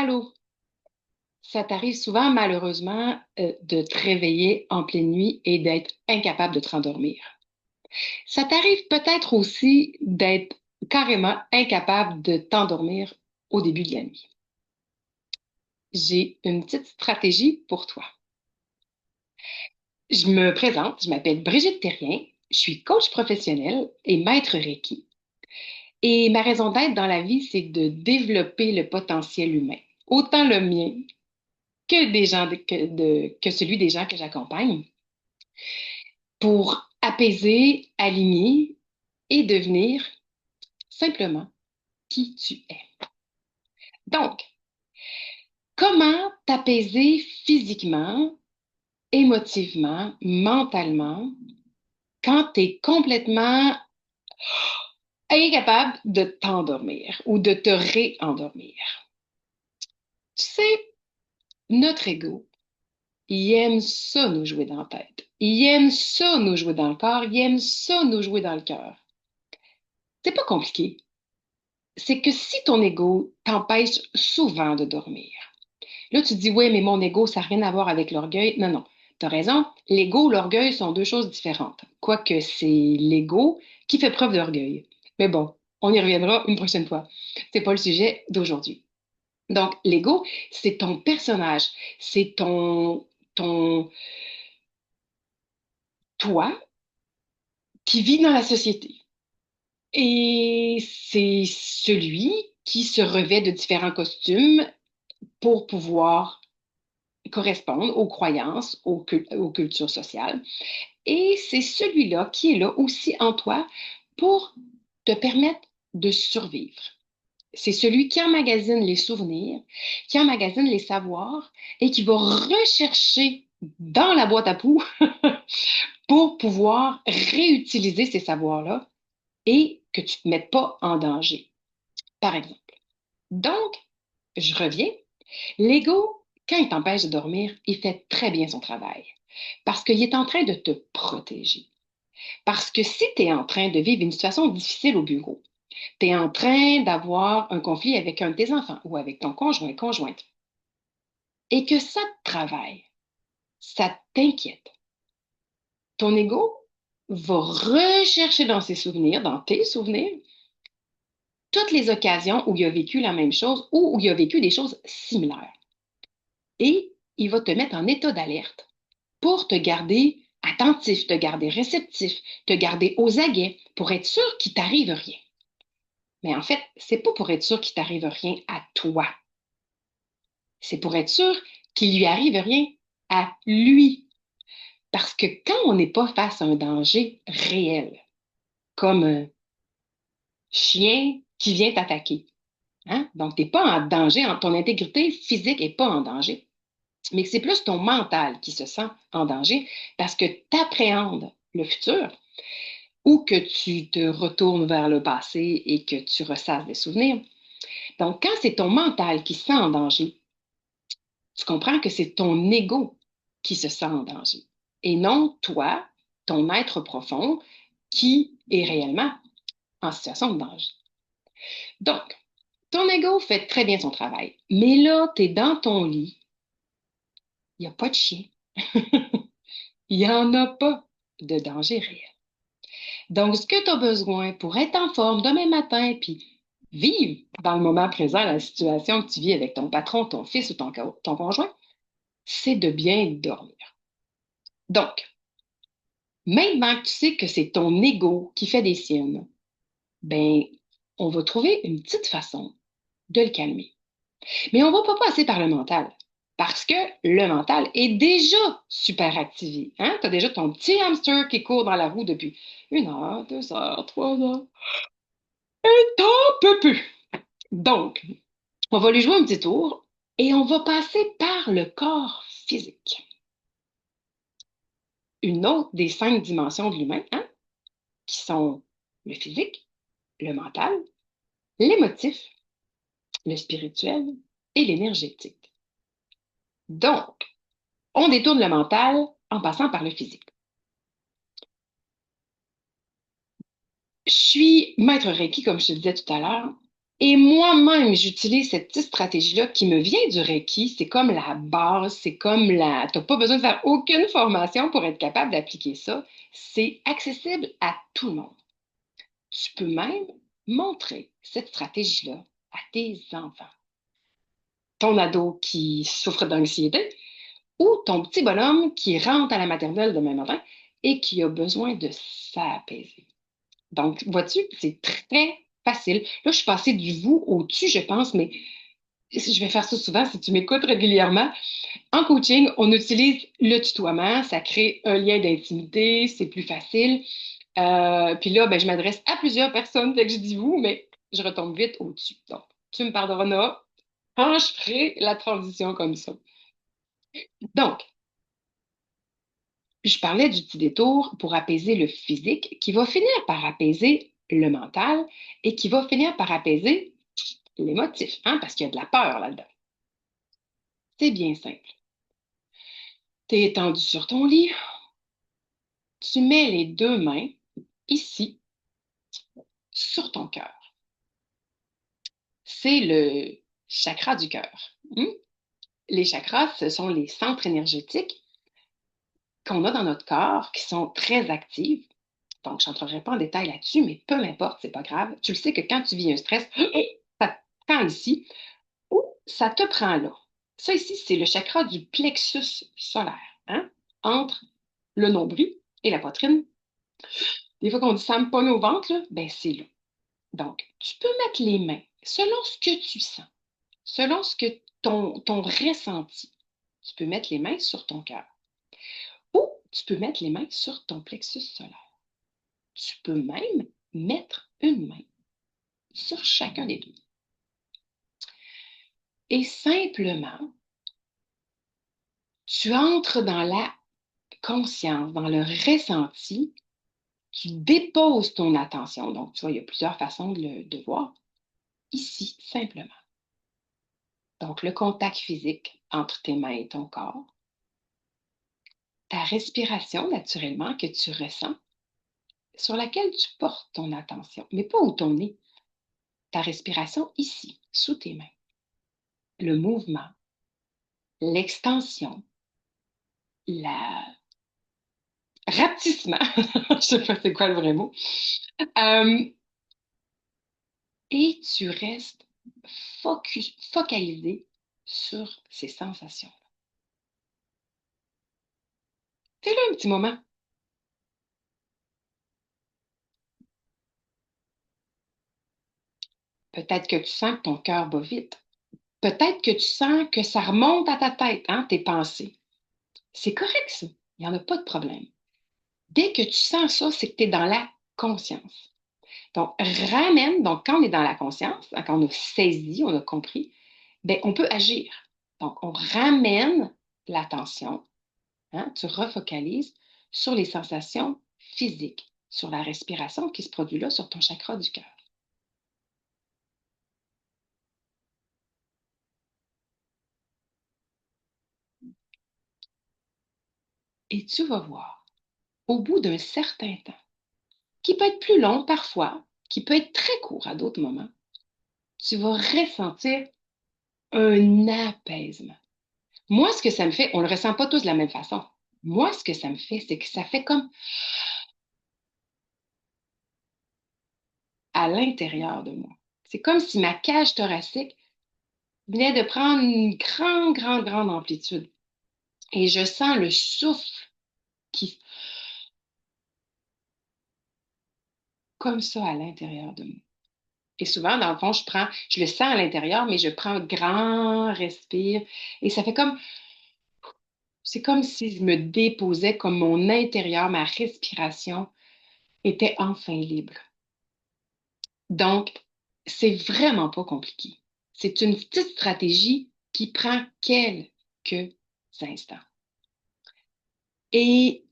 Allô, ça t'arrive souvent, malheureusement, de te réveiller en pleine nuit et d'être incapable de te rendormir. Ça t'arrive peut-être aussi d'être carrément incapable de t'endormir au début de la nuit. J'ai une petite stratégie pour toi. Je me présente, je m'appelle Brigitte Thérien, je suis coach professionnel et maître Reiki. Et ma raison d'être dans la vie, c'est de développer le potentiel humain, autant le mien que que celui des gens que j'accompagne, pour apaiser, aligner et devenir simplement qui tu es. Donc, comment t'apaiser physiquement, émotivement, mentalement, quand tu es complètement incapable de t'endormir ou de te réendormir? Tu sais, notre ego, il aime ça nous jouer dans la tête. Il aime ça nous jouer dans le corps. Il aime ça nous jouer dans le cœur. C'est pas compliqué. C'est que si ton ego t'empêche souvent de dormir, là, tu te dis, oui, mais mon ego, ça n'a rien à voir avec l'orgueil. Non, non, tu as raison. L'ego, l'orgueil sont deux choses différentes. Quoique c'est l'ego qui fait preuve d'orgueil. Mais bon, on y reviendra une prochaine fois. C'est pas le sujet d'aujourd'hui. Donc, l'ego, c'est ton personnage, c'est ton toi qui vit dans la société. Et c'est celui qui se revêt de différents costumes pour pouvoir correspondre aux croyances, aux cultures sociales. Et c'est celui-là qui est là aussi en toi pour te permettre de survivre. C'est celui qui emmagasine les souvenirs, qui emmagasine les savoirs et qui va rechercher dans la boîte à poux pour pouvoir réutiliser ces savoirs-là et que tu ne te mettes pas en danger, par exemple. Donc, je reviens. L'ego, quand il t'empêche de dormir, il fait très bien son travail parce qu'il est en train de te protéger. Parce que si tu es en train de vivre une situation difficile au bureau, tu es en train d'avoir un conflit avec un de tes enfants ou avec ton conjoint, conjointe, et que ça te travaille, ça t'inquiète, ton ego va rechercher dans ses souvenirs, dans tes souvenirs, toutes les occasions où il a vécu la même chose ou où il a vécu des choses similaires. Et il va te mettre en état d'alerte pour te garder attentif, te garder réceptif, te garder aux aguets pour être sûr qu'il t'arrive rien. Mais en fait, c'est pas pour être sûr qu'il t'arrive rien à toi. C'est pour être sûr qu'il lui arrive rien à lui. Parce que quand on n'est pas face à un danger réel, comme un chien qui vient t'attaquer, hein? Donc tu n'es pas en danger, ton intégrité physique n'est pas en danger, mais c'est plus ton mental qui se sent en danger parce que tu appréhendes le futur ou que tu te retournes vers le passé et que tu ressasses des souvenirs. Donc, quand c'est ton mental qui se sent en danger, tu comprends que c'est ton ego qui se sent en danger et non toi, ton être profond, qui est réellement en situation de danger. Donc, ton ego fait très bien son travail, mais là, tu es dans ton lit, il n'y a pas de chien, il n'y en a pas de danger réel. Donc, ce que tu as besoin pour être en forme demain matin, puis vivre dans le moment présent la situation que tu vis avec ton patron, ton fils ou ton conjoint, c'est de bien dormir. Donc, maintenant que tu sais que c'est ton ego qui fait des siennes, ben, on va trouver une petite façon de le calmer. Mais on va pas passer par le mental. Parce que le mental est déjà super activé. Hein? Tu as déjà ton petit hamster qui court dans la roue depuis 1 heure, 2 heures, 3 heures. T'en peux plus. Donc, on va lui jouer un petit tour et on va passer par le corps physique. Une autre des 5 dimensions de l'humain, hein, qui sont le physique, le mental, l'émotif, le spirituel et l'énergétique. Donc, on détourne le mental en passant par le physique. Je suis maître Reiki, comme je te disais tout à l'heure, Et moi-même, j'utilise cette petite stratégie-là qui me vient du Reiki. C'est comme la base, c'est comme la... Tu n'as pas besoin de faire aucune formation pour être capable d'appliquer ça. C'est accessible à tout le monde. Tu peux même montrer cette stratégie-là à tes enfants. Ton ado qui souffre d'anxiété ou ton petit bonhomme qui rentre à la maternelle demain matin et qui a besoin de s'apaiser. Donc, vois-tu, c'est très facile. Là, je suis passée du vous au tu, je pense, mais je vais faire ça souvent si tu m'écoutes régulièrement. En coaching, on utilise le tutoiement, ça crée un lien d'intimité, c'est plus facile. Puis là, ben, je m'adresse à plusieurs personnes, dès que je dis vous, mais je retombe vite au-dessus. Donc, tu me pardonneras quand je ferai la transition comme ça. Donc, je parlais du petit détour pour apaiser le physique qui va finir par apaiser le mental et qui va finir par apaiser l'émotif, hein, parce qu'il y a de la peur là-dedans. C'est bien simple. Tu es étendu sur ton lit, tu mets les deux mains ici sur ton cœur. C'est le chakra du cœur. Les chakras, ce sont les centres énergétiques qu'on a dans notre corps qui sont très actifs. Donc, je n'entrerai pas en détail là-dessus, mais peu m'importe, c'est pas grave. Tu le sais que quand tu vis un stress, ça te prend ici ou ça te prend là. Ça ici, c'est le chakra du plexus solaire, hein, entre le nombril et la poitrine. Des fois qu'on dit ça me pogne au ventre, là, ben c'est là. Donc, tu peux mettre les mains selon ce que tu sens, selon ce que ton ressenti. Tu peux mettre les mains sur ton cœur ou tu peux mettre les mains sur ton plexus solaire. Tu peux même mettre une main sur chacun des deux. Et simplement, tu entres dans la conscience, dans le ressenti, tu déposes ton attention. Donc, tu vois, il y a plusieurs façons de voir. Ici, simplement. Donc, le contact physique entre tes mains et ton corps, ta respiration naturellement que tu ressens, sur laquelle tu portes ton attention, mais pas où ton nez. Ta respiration ici, sous tes mains. Le mouvement, l'extension, la rapetissement, je ne sais pas c'est quoi le vrai mot, euh, et tu restes focalisé sur ces sensations. Fais-le un petit moment. Peut-être que tu sens que ton cœur bat vite. Peut-être que tu sens que ça remonte à ta tête, hein, tes pensées. C'est correct, ça. Il n'y en a pas de problème. Dès que tu sens ça, c'est que tu es dans la conscience. Donc, ramène, donc quand on est dans la conscience, hein, quand on a saisi, on a compris, ben, on peut agir. Donc, on ramène l'attention, hein, tu refocalises sur les sensations physiques, sur la respiration qui se produit là, sur ton chakra du cœur. Et tu vas voir, au bout d'un certain temps, qui peut être plus long parfois, qui peut être très court à d'autres moments, tu vas ressentir un apaisement. Moi, ce que ça me fait, on ne le ressent pas tous de la même façon. Moi, ce que ça me fait, c'est que ça fait comme à l'intérieur de moi. C'est comme si ma cage thoracique venait de prendre une grande, grande, grande amplitude. Et je sens le souffle qui, comme ça, à l'intérieur de moi. Et souvent, dans le fond, je le sens à l'intérieur, mais je prends un grand respire et ça fait comme, c'est comme si je me déposais, comme mon intérieur, ma respiration était enfin libre. Donc, c'est vraiment pas compliqué. C'est une petite stratégie qui prend quelques instants. Et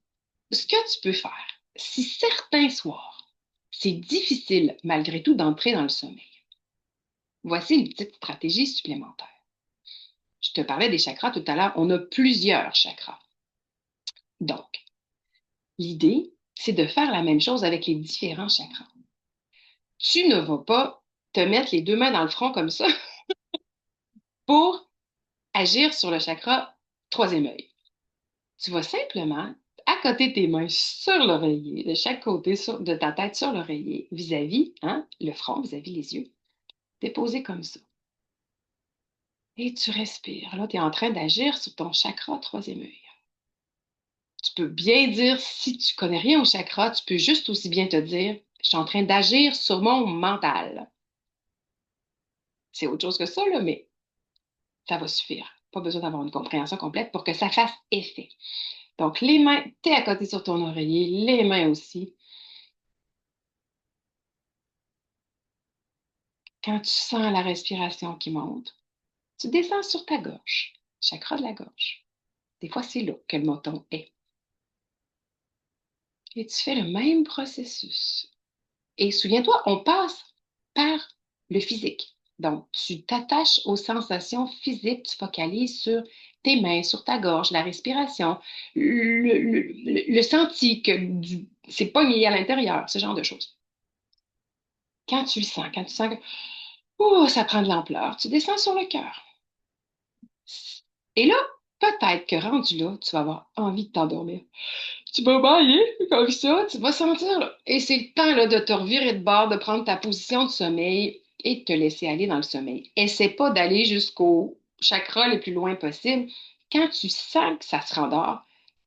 ce que tu peux faire, si certains soirs, c'est difficile malgré tout d'entrer dans le sommeil, voici une petite stratégie supplémentaire. Je te parlais des chakras tout à l'heure. On a plusieurs chakras. Donc, l'idée, c'est de faire la même chose avec les différents chakras. Tu ne vas pas te mettre les deux mains dans le front comme ça pour agir sur le chakra troisième œil. Tu vas simplement accoter tes mains sur l'oreiller, de chaque côté de ta tête sur l'oreiller, vis-à-vis, hein, le front, vis-à-vis les yeux, déposer comme ça. Et tu respires. Là, tu es en train d'agir sur ton chakra troisième œil. Tu peux bien dire, si tu connais rien au chakra, tu peux juste aussi bien te dire, je suis en train d'agir sur mon mental. C'est autre chose que ça, là, mais ça va suffire. Pas besoin d'avoir une compréhension complète pour que ça fasse effet. Donc, les mains, t'es à côté sur ton oreiller, les mains aussi. Quand tu sens la respiration qui monte, tu descends sur ta gorge, chakra de la gorge. Des fois, c'est là que le menton est. Et tu fais le même processus. Et souviens-toi, on passe par le physique. Donc, tu t'attaches aux sensations physiques, tu focalises sur tes mains, sur ta gorge, la respiration, le senti que c'est pas lié à l'intérieur, ce genre de choses. Quand tu sens que oh, ça prend de l'ampleur, tu descends sur le cœur. Et là, peut-être que rendu là, tu vas avoir envie de t'endormir. Tu vas bailler comme ça, tu vas sentir, là. Et c'est le temps là, de te revirer de bord, de prendre ta position de sommeil et de te laisser aller dans le sommeil. Essaie pas d'aller jusqu'au chakra le plus loin possible. Quand tu sens que ça se rendort,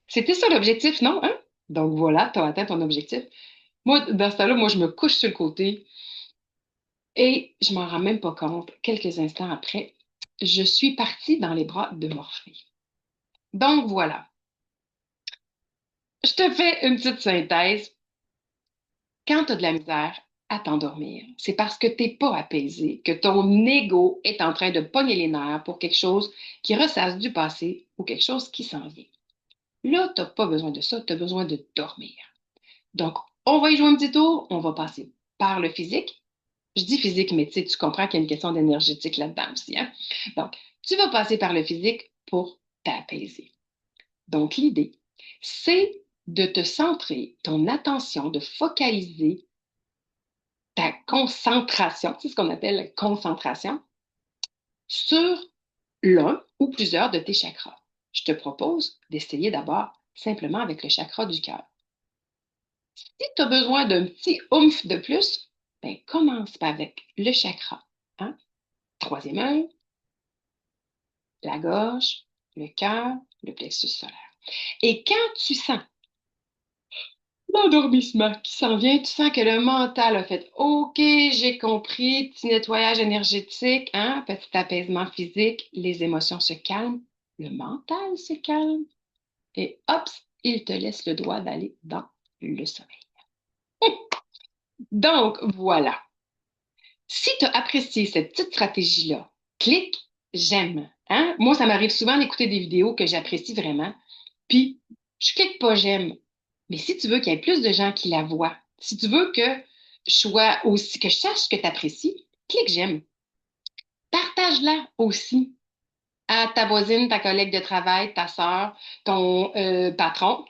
c'était ça l'objectif, non? Hein? Donc voilà, tu as atteint ton objectif. Moi, dans ce temps-là, moi, je me couche sur le côté et je m'en rends même pas compte. Quelques instants après, je suis partie dans les bras de Morphée. Donc voilà, je te fais une petite synthèse. Quand tu as de la misère à t'endormir, c'est parce que tu n'es pas apaisé, que ton ego est en train de pogner les nerfs pour quelque chose qui ressasse du passé ou quelque chose qui s'en vient. Là, tu n'as pas besoin de ça, tu as besoin de dormir. Donc, on va y jouer un petit tour, on va passer par le physique. Je dis physique, mais tu comprends qu'il y a une question d'énergétique là-dedans aussi, hein? Donc, tu vas passer par le physique pour t'apaiser. Donc, l'idée, c'est de te centrer ton attention, de focaliser ta concentration, c'est ce qu'on appelle la concentration, sur l'un ou plusieurs de tes chakras. Je te propose d'essayer d'abord simplement avec le chakra du cœur. Si tu as besoin d'un petit oomph de plus, ben, commence pas avec le chakra. Hein? Troisième œil, la gorge, le cœur, le plexus solaire. Et quand tu sens l'endormissement qui s'en vient, tu sens que le mental a fait OK, j'ai compris, petit nettoyage énergétique, hein, petit apaisement physique, les émotions se calment, le mental se calme et hop, il te laisse le droit d'aller dans le sommeil. Donc, voilà. Si tu as apprécié cette petite stratégie-là, clique j'aime. Hein? Moi, ça m'arrive souvent d'écouter des vidéos que j'apprécie vraiment, puis je clique pas j'aime. Mais si tu veux qu'il y ait plus de gens qui la voient, si tu veux que je sois aussi, que je sache que tu apprécies, clique j'aime. Partage-la aussi à ta voisine, ta collègue de travail, ta sœur, ton patron.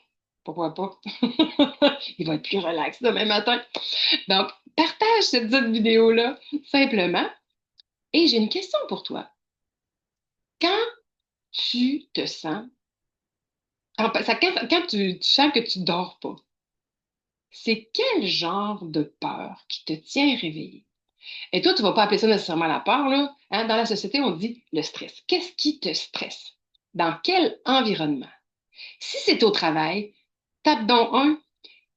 Pourquoi pas? Il va être plus relax demain matin. Donc, partage cette petite vidéo-là simplement. Et j'ai une question pour toi. Quand tu te sens, quand tu sens que tu dors pas, c'est quel genre de peur qui te tient réveillé? Et toi, tu vas pas appeler ça nécessairement la peur, là. Hein? Dans la société, on dit le stress. Qu'est-ce qui te stresse? Dans quel environnement? Si c'est au travail, tape donc un.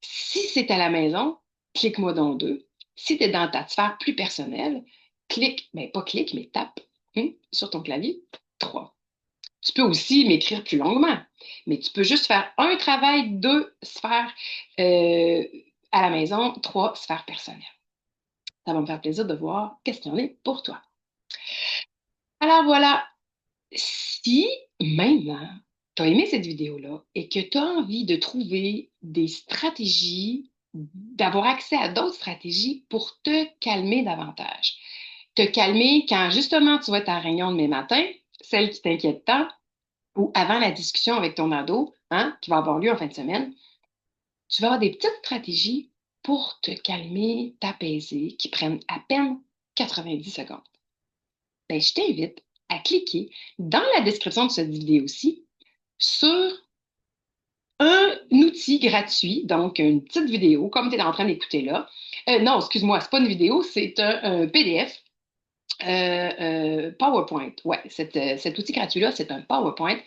Si c'est à la maison, clique-moi donc deux. Si tu es dans ta sphère plus personnelle, clique, mais pas clique, mais tape sur ton clavier, trois. Tu peux aussi m'écrire plus longuement, mais tu peux juste faire un travail, deux sphères euh, à la maison, trois sphères personnelles. Ça va me faire plaisir de voir qu'est-ce qu'il y en est pour toi. Alors voilà, si maintenant tu as aimé cette vidéo-là et que tu as envie de trouver des stratégies, d'avoir accès à d'autres stratégies pour te calmer davantage, te calmer quand justement tu vas être en réunion demain matin, celle qui t'inquiète tant, ou avant la discussion avec ton ado, hein, qui va avoir lieu en fin de semaine, tu vas avoir des petites stratégies pour te calmer, t'apaiser, qui prennent à peine 90 secondes. Ben, je t'invite à cliquer dans la description de cette vidéo-ci sur un outil gratuit, donc une petite vidéo, comme tu es en train d'écouter là. Non, excuse-moi, c'est pas une vidéo, c'est un PDF. PowerPoint, ouais, cet outil gratuit-là, c'est un PowerPoint.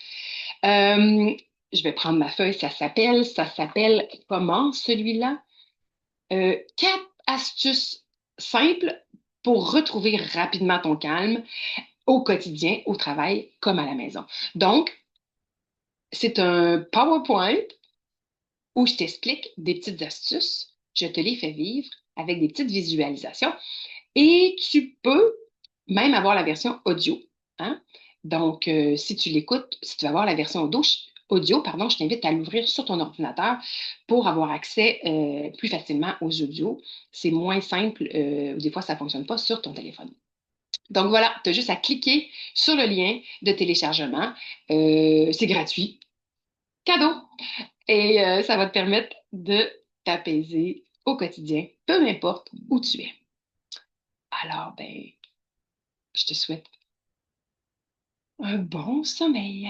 Euh, je vais prendre ma feuille, ça s'appelle comment celui-là? 4 astuces simples pour retrouver rapidement ton calme au quotidien, au travail, comme à la maison. Donc, c'est un PowerPoint où je t'explique des petites astuces, je te les fais vivre avec des petites visualisations et tu peux même avoir la version audio. Hein? Donc, si tu l'écoutes, si tu vas avoir la version audio, pardon, je t'invite à l'ouvrir sur ton ordinateur pour avoir accès plus facilement aux audios. C'est moins simple, des fois ça ne fonctionne pas sur ton téléphone. Donc voilà, tu as juste à cliquer sur le lien de téléchargement. C'est gratuit, cadeau. Et ça va te permettre de t'apaiser au quotidien, peu importe où tu es. Alors, ben, je te souhaite un bon sommeil.